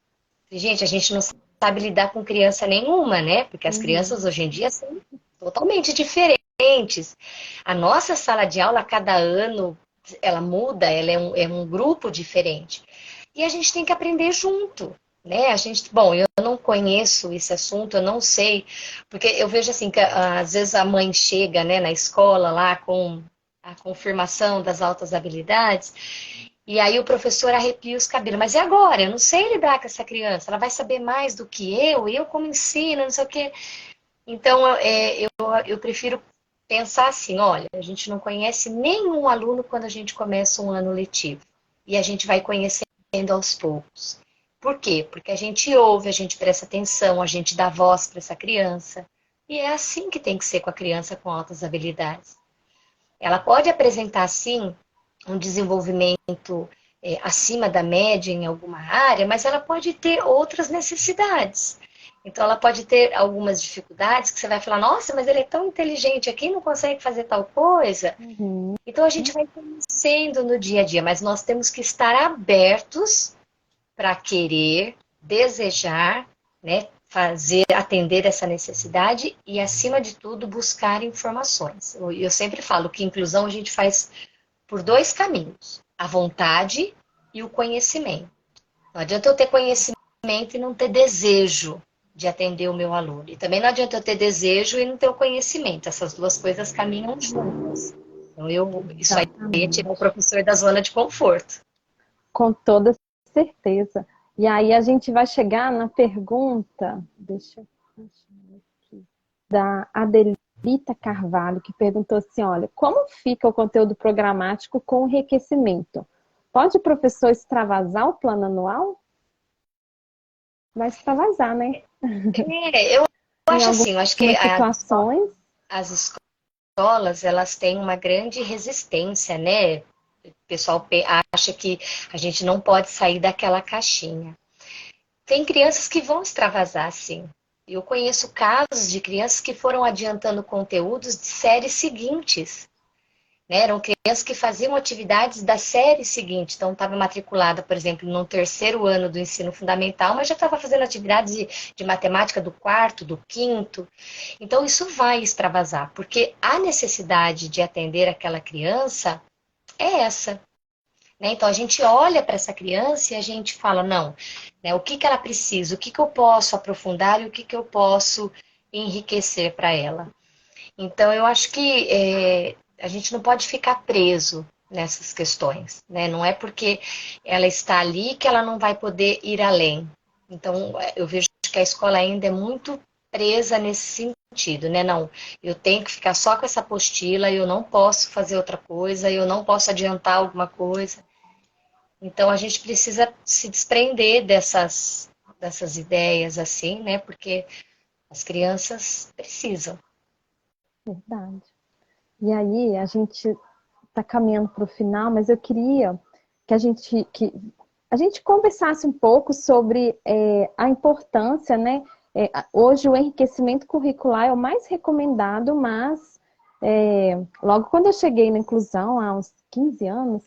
Gente, a gente não sabe lidar com criança nenhuma, né? Porque as crianças hoje em dia são totalmente diferentes. A nossa sala de aula, a cada ano, ela muda, ela é um grupo diferente. E a gente tem que aprender junto, né? Bom, eu não conheço esse assunto, eu não sei, porque eu vejo assim que às vezes a mãe chega, né, na escola lá com a confirmação das altas habilidades, e aí o professor arrepia os cabelos. Mas e agora? Eu não sei lidar com essa criança. Ela vai saber mais do que eu como ensino, não sei o quê. Então, eu prefiro pensar assim, olha, a gente não conhece nenhum aluno quando a gente começa um ano letivo. E a gente vai conhecendo aos poucos. Por quê? Porque a gente ouve, a gente presta atenção, a gente dá voz para essa criança. E é assim que tem que ser com a criança com altas habilidades. Ela pode apresentar, sim, um desenvolvimento acima da média em alguma área, mas ela pode ter outras necessidades. Então, ela pode ter algumas dificuldades que você vai falar, nossa, mas ele é tão inteligente aqui, não consegue fazer tal coisa. Então, a gente vai conhecendo no dia a dia, mas nós temos que estar abertos para querer, desejar, né, fazer, atender essa necessidade e, acima de tudo, buscar informações. Eu sempre falo que inclusão a gente faz por dois caminhos, a vontade e o conhecimento. Não adianta eu ter conhecimento e não ter desejo de atender o meu aluno. E também não adianta eu ter desejo e não ter o conhecimento. Essas duas coisas caminham juntas. Então, isso aí é tirar o professor da zona de conforto. Com toda certeza. E aí a gente vai chegar na pergunta, deixa eu achar aqui, da Adelita Carvalho, que perguntou assim, olha, como fica o conteúdo programático com enriquecimento? Pode o professor extravasar o plano anual? Vai extravasar, né? Eu Em acho assim, eu acho que algumas situações. as escolas, elas têm uma grande resistência, né? O pessoal acha que a gente não pode sair daquela caixinha. Tem crianças que vão extravasar, sim. Eu conheço casos de crianças que foram adiantando conteúdos de séries seguintes. Né? Eram crianças que faziam atividades da série seguinte. Então, estava matriculada, por exemplo, no terceiro ano do ensino fundamental, mas já estava fazendo atividades de matemática do quarto, do quinto. Então, isso vai extravasar, porque a necessidade de atender aquela criança é essa. Né? Então, a gente olha para essa criança e a gente fala, não, né, o que, que ela precisa, o que, que eu posso aprofundar e o que, que eu posso enriquecer para ela. Então, eu acho que a gente não pode ficar preso nessas questões, né? Não é porque ela está ali que ela não vai poder ir além. Então, eu vejo que a escola ainda é muito presa nesse sentido, né? Não, eu tenho que ficar só com essa apostila, eu não posso fazer outra coisa, eu não posso adiantar alguma coisa. Então, a gente precisa se desprender dessas ideias assim, né? Porque as crianças precisam. Verdade. E aí, a gente está caminhando para o final, mas eu queria que a gente conversasse um pouco sobre a importância, né? Hoje o enriquecimento curricular é o mais recomendado, mas logo quando eu cheguei na inclusão, há uns 15 anos,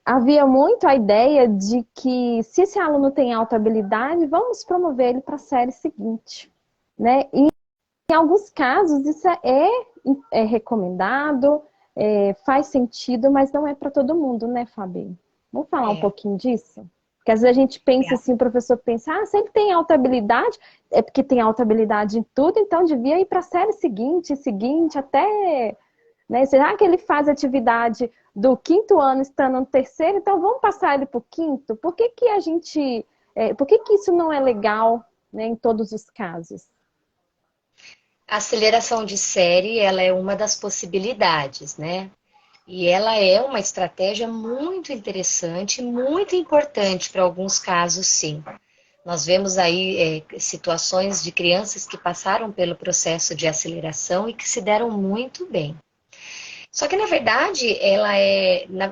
havia muito a ideia de que se esse aluno tem alta habilidade, vamos promover ele para a série seguinte, né? E em alguns casos isso é recomendado, faz sentido, mas não é para todo mundo, né, Fabi? Vamos falar um pouquinho disso? Porque às vezes a gente pensa assim, o professor pensa, se ele tem alta habilidade, é porque tem alta habilidade em tudo, então devia ir para a série seguinte, até... Né? Será que ele faz atividade do quinto ano estando no terceiro? Então vamos passar ele para o quinto? Por que que a gente... por que que isso não é legal, né, em todos os casos? A aceleração de série, ela é uma das possibilidades, né? E ela é uma estratégia muito interessante, muito importante para alguns casos, sim. Nós vemos aí situações de crianças que passaram pelo processo de aceleração e que se deram muito bem. Só que, na verdade,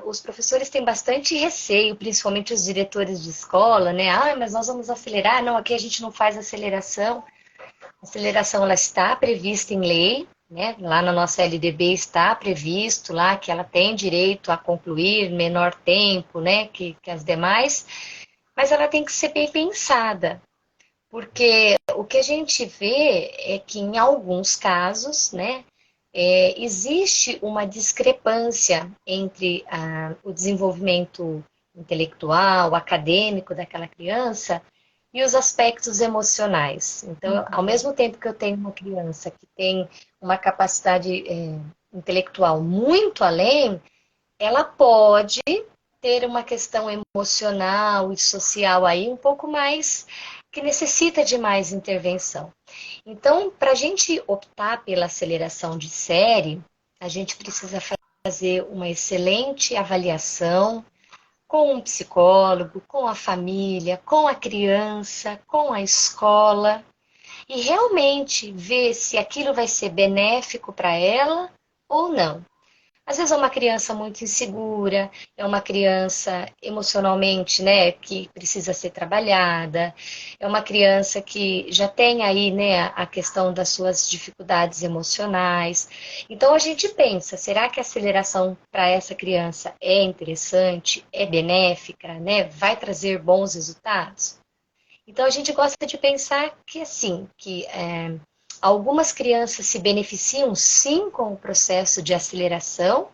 os professores têm bastante receio, principalmente os diretores de escola, né? Ah, mas nós vamos acelerar. Não, aqui a gente não faz aceleração. A aceleração, ela está prevista em lei, né? Lá na nossa LDB está previsto lá que ela tem direito a concluir menor tempo, né, que as demais, mas ela tem que ser bem pensada, porque o que a gente vê é que em alguns casos, né, existe uma discrepância entre o desenvolvimento intelectual, acadêmico daquela criança e os aspectos emocionais. Então, ao mesmo tempo que eu tenho uma criança que tem uma capacidade intelectual muito além, ela pode ter uma questão emocional e social aí um pouco mais que necessita de mais intervenção. Então, para a gente optar pela aceleração de série, a gente precisa fazer uma excelente avaliação com um psicólogo, com a família, com a criança, com a escola, e realmente ver se aquilo vai ser benéfico para ela ou não. Às vezes é uma criança muito insegura, é uma criança emocionalmente, né, que precisa ser trabalhada, é uma criança que já tem aí, né, a questão das suas dificuldades emocionais. Então a gente pensa, será que a aceleração para essa criança é interessante, é benéfica, né, vai trazer bons resultados? Então a gente gosta de pensar que assim, algumas crianças se beneficiam sim com o processo de aceleração,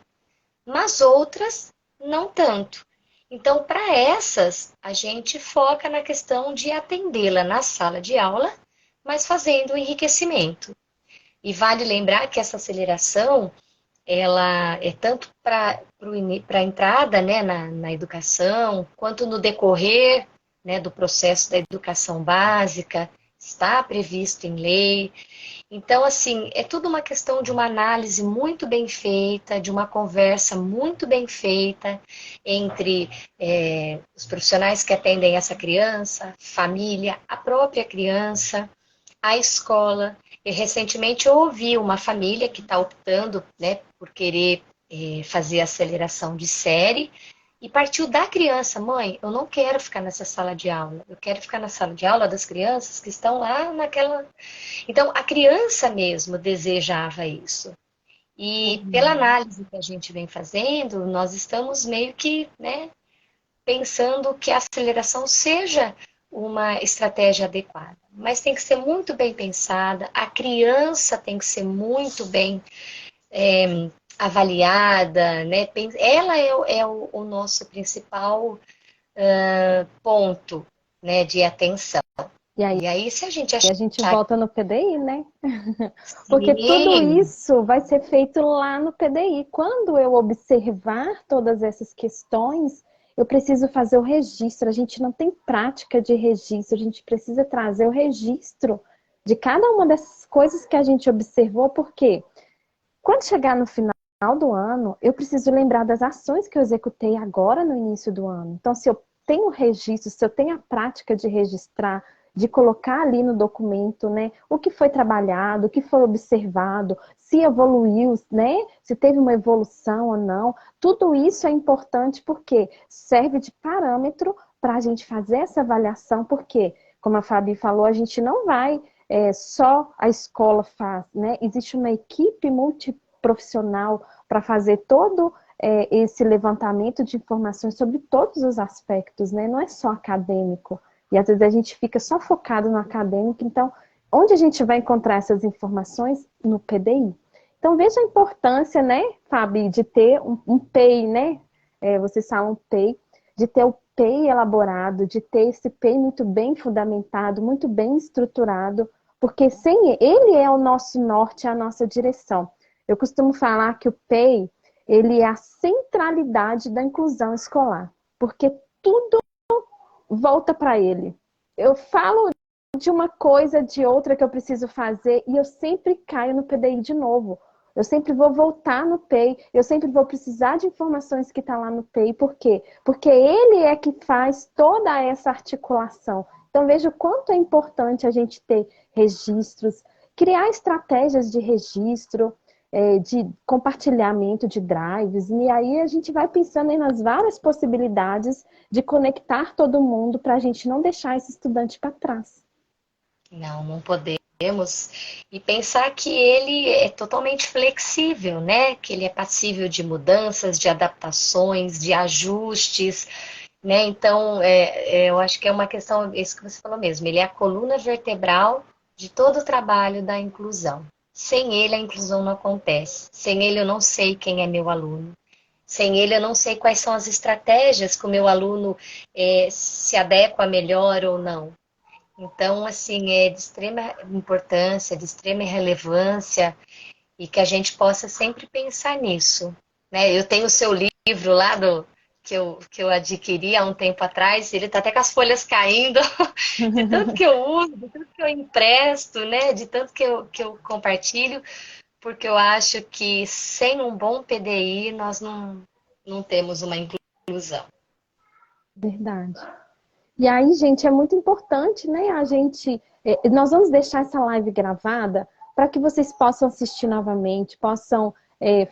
mas outras não tanto. Então, para essas, a gente foca na questão de atendê-la na sala de aula, mas fazendo o enriquecimento. E vale lembrar que essa aceleração, ela é tanto para a entrada, né, na educação, quanto no decorrer, né, do processo da educação básica, está previsto em lei. Então, assim, é tudo uma questão de uma análise muito bem feita, de uma conversa muito bem feita entre os profissionais que atendem essa criança, família, a própria criança, a escola. E recentemente eu ouvi uma família que está optando, né, por querer fazer aceleração de série, e partiu da criança: mãe, eu não quero ficar nessa sala de aula, eu quero ficar na sala de aula das crianças que estão lá naquela. Então, a criança mesmo desejava isso. E pela análise que a gente vem fazendo, nós estamos meio que, né, pensando que a aceleração seja uma estratégia adequada. Mas tem que ser muito bem pensada, a criança tem que ser muito bem avaliada, né? Ela é o nosso principal ponto, né, de atenção. E E aí, se a gente a gente achar volta no PDI, né? Porque tudo que isso vai ser feito lá no PDI. Quando eu observar todas essas questões, eu preciso fazer o registro. A gente não tem prática de registro, a gente precisa trazer o registro de cada uma dessas coisas que a gente observou, porque quando chegar no final do ano, eu preciso lembrar das ações que eu executei agora no início do ano. Então, se eu tenho registro, se eu tenho a prática de registrar, de colocar ali no documento, né, o que foi trabalhado, o que foi observado, se evoluiu, né, se teve uma evolução ou não, tudo isso é importante porque serve de parâmetro para a gente fazer essa avaliação, porque, como a Fabi falou, a gente não vai só a escola faz, né? Existe uma equipe multiprofissional para fazer todo esse levantamento de informações sobre todos os aspectos, né? Não é só acadêmico. E às vezes a gente fica só focado no acadêmico. Então, onde a gente vai encontrar essas informações? No PDI. Então, veja a importância, né, Fabi, de ter um PEI, né? Vocês falam PEI, de ter o PEI elaborado, de ter esse PEI muito bem fundamentado, muito bem estruturado, porque sem ele é o nosso norte, é a nossa direção. Eu costumo falar que o PEI, ele é a centralidade da inclusão escolar, porque tudo volta para ele. Eu falo de uma coisa, de outra que eu preciso fazer e eu sempre caio no PDI de novo. Eu sempre vou voltar no PEI, eu sempre vou precisar de informações que estão lá no PEI. Por quê? Porque ele é que faz toda essa articulação. Então, veja o quanto é importante a gente ter registros, criar estratégias de registro, de compartilhamento de drives, e aí a gente vai pensando aí nas várias possibilidades de conectar todo mundo para a gente não deixar esse estudante para trás. Não podemos. E pensar que ele é totalmente flexível, né? Que ele é passível de mudanças, de adaptações, de ajustes, né? Então, eu acho que é uma questão, isso que você falou mesmo, ele é a coluna vertebral de todo o trabalho da inclusão. Sem ele, a inclusão não acontece. Sem ele, eu não sei quem é meu aluno. Sem ele, eu não sei quais são as estratégias que o meu aluno se adequa melhor ou não. Então, assim, é de extrema importância, de extrema relevância, e que a gente possa sempre pensar nisso, né? Eu tenho o seu livro lá que eu adquiri há um tempo atrás, ele está até com as folhas caindo, de tanto que eu uso, de tanto que eu empresto, né? De tanto que eu compartilho, porque eu acho que sem um bom PDI nós não temos uma inclusão. Verdade. E aí, gente, é muito importante, né? Nós vamos deixar essa live gravada para que vocês possam assistir novamente, possam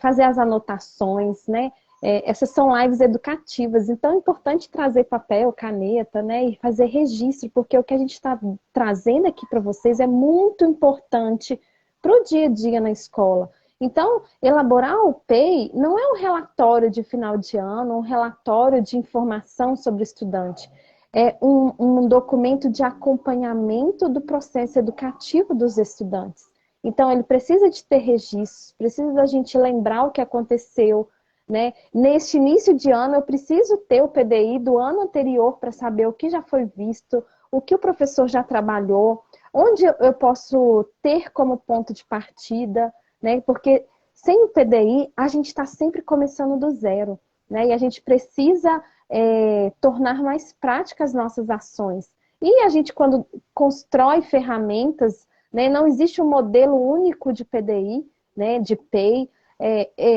fazer as anotações, né? Essas são lives educativas, então é importante trazer papel, caneta, né? E fazer registro, porque o que a gente está trazendo aqui para vocês é muito importante para o dia a dia na escola. Então, elaborar o PEI não é um relatório de final de ano, um relatório de informação sobre o estudante. É um documento de acompanhamento do processo educativo dos estudantes. Então, ele precisa de ter registros, precisa da gente lembrar o que aconteceu, né? Neste início de ano, eu preciso ter o PDI do ano anterior para saber o que já foi visto, o que o professor já trabalhou, onde eu posso ter como ponto de partida, né? Porque sem o PDI, a gente está sempre começando do zero, né? E a gente precisa tornar mais práticas as nossas ações. E a gente, quando constrói ferramentas, né, não existe um modelo único de PDI, né, de PEI,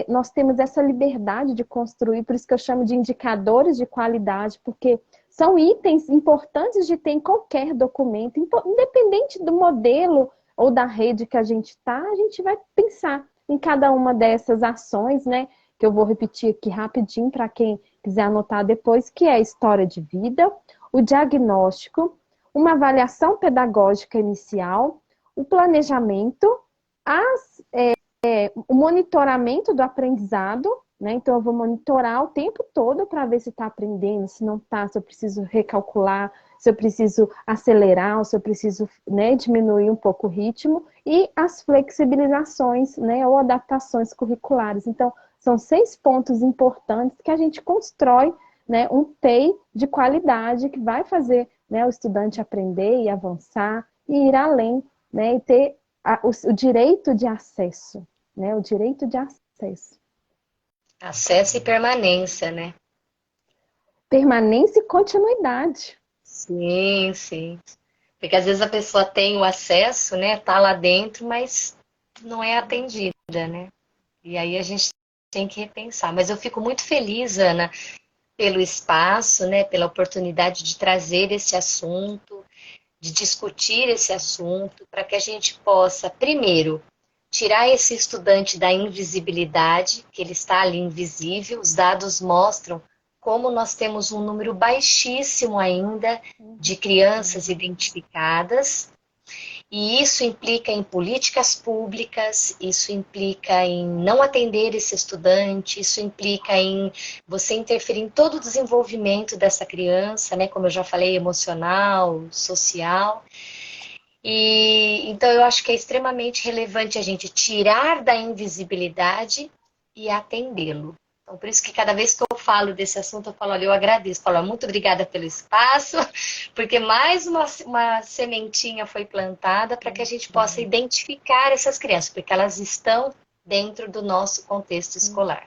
nós temos essa liberdade de construir, por isso que eu chamo de indicadores de qualidade, porque são itens importantes de ter em qualquer documento, independente do modelo ou da rede que a gente está, a gente vai pensar em cada uma dessas ações, né, que eu vou repetir aqui rapidinho para quem quiser anotar depois, que é a história de vida, o diagnóstico, uma avaliação pedagógica inicial, o planejamento, o monitoramento do aprendizado, né? Então eu vou monitorar o tempo todo para ver se está aprendendo, se não está, se eu preciso recalcular, se eu preciso acelerar, ou se eu preciso, né, diminuir um pouco o ritmo, e as flexibilizações, né, ou adaptações curriculares. Então, são 6 pontos importantes que a gente constrói, né, um PEI de qualidade que vai fazer, né, o estudante aprender e avançar e ir além, né, e ter o direito de acesso, né, o direito de acesso. Acesso e permanência, né? Permanência e continuidade. Sim, sim. Porque às vezes a pessoa tem o acesso, né? Tá lá dentro, mas não é atendida, né? E aí a gente tem que repensar. Mas eu fico muito feliz, Ana, pelo espaço, né? Pela oportunidade de trazer esse assunto, de discutir esse assunto, para que a gente possa, primeiro, tirar esse estudante da invisibilidade, que ele está ali invisível. Os dados mostram como nós temos um número baixíssimo ainda de crianças identificadas, e isso implica em políticas públicas, isso implica em não atender esse estudante, isso implica em você interferir em todo o desenvolvimento dessa criança, né, como eu já falei, emocional, social. E então eu acho que é extremamente relevante a gente tirar da invisibilidade e atendê-lo. Então, por isso que cada vez que eu falo desse assunto, eu falo, olha, eu agradeço, falo, muito obrigada pelo espaço, porque mais uma sementinha foi plantada para que a gente possa identificar essas crianças, porque elas estão dentro do nosso contexto escolar.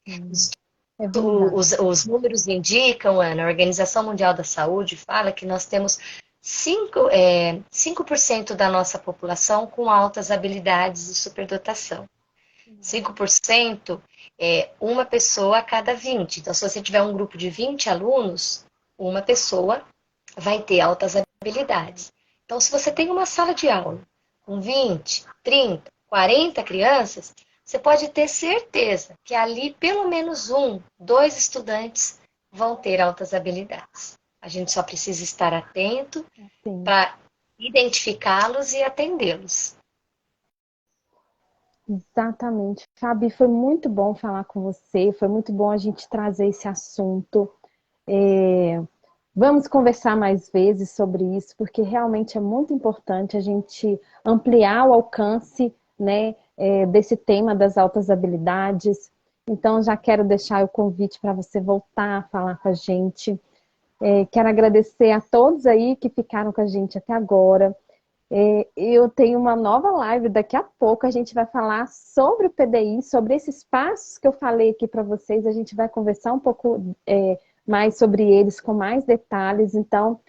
É verdade. Os números indicam, Ana, a Organização Mundial da Saúde fala que nós temos 5% da nossa população com altas habilidades de superdotação. 5% é uma pessoa a cada 20. Então, se você tiver um grupo de 20 alunos, uma pessoa vai ter altas habilidades. Então, se você tem uma sala de aula com 20, 30, 40 crianças, você pode ter certeza que ali pelo menos um, dois estudantes vão ter altas habilidades. A gente só precisa estar atento Sim, para identificá-los e atendê-los. exatamente. Fabi, foi muito bom falar com você, foi muito bom a gente trazer esse assunto. É, vamos conversar mais vezes sobre isso, porque realmente é muito importante a gente ampliar o alcance, né, desse tema das altas habilidades. Então, já quero deixar o convite para você voltar a falar com a gente. Quero agradecer a todos aí que ficaram com a gente até agora. Eu tenho uma nova live daqui a pouco. A gente vai falar sobre o PDI, sobre esses passos que eu falei aqui para vocês. A gente vai conversar um pouco mais sobre eles com mais detalhes. Então,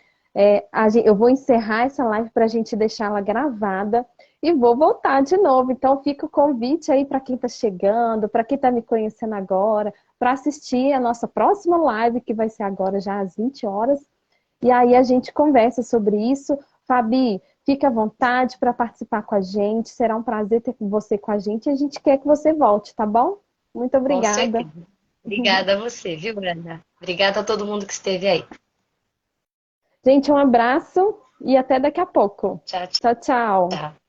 eu vou encerrar essa live para a gente deixá-la gravada e vou voltar de novo. Então, fica o convite aí para quem está chegando, para quem está me conhecendo agora, para assistir a nossa próxima live, que vai ser agora já às 20 horas. E aí a gente conversa sobre isso. Fabi, fique à vontade para participar com a gente. Será um prazer ter você com a gente e a gente quer que você volte, tá bom? Muito Com obrigada. certeza. Obrigada a você, viu, Brenda? Obrigada a todo mundo que esteve aí. Gente, um abraço e até daqui a pouco. Tchau, Tchau, tchau. tchau.